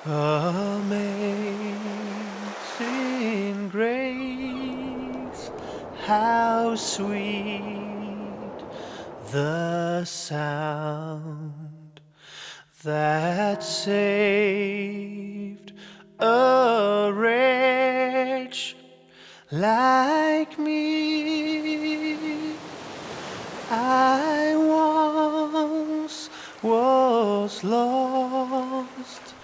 Amazing grace, how sweet the sound that saved a wretch like me. I once was lost,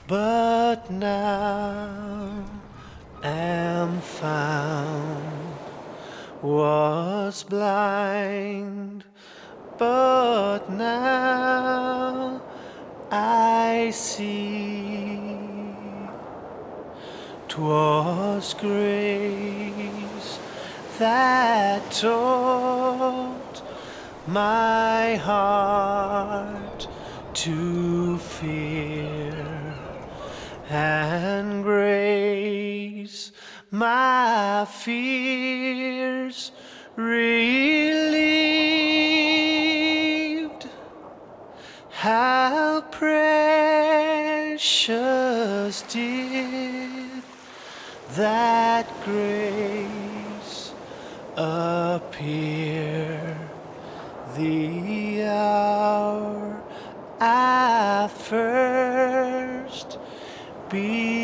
but now am found. Was blind, but now I see. 'Twas grace that taught my heart to fear, and grace my fears relieved. How precious did that grace appear the hour I first believed.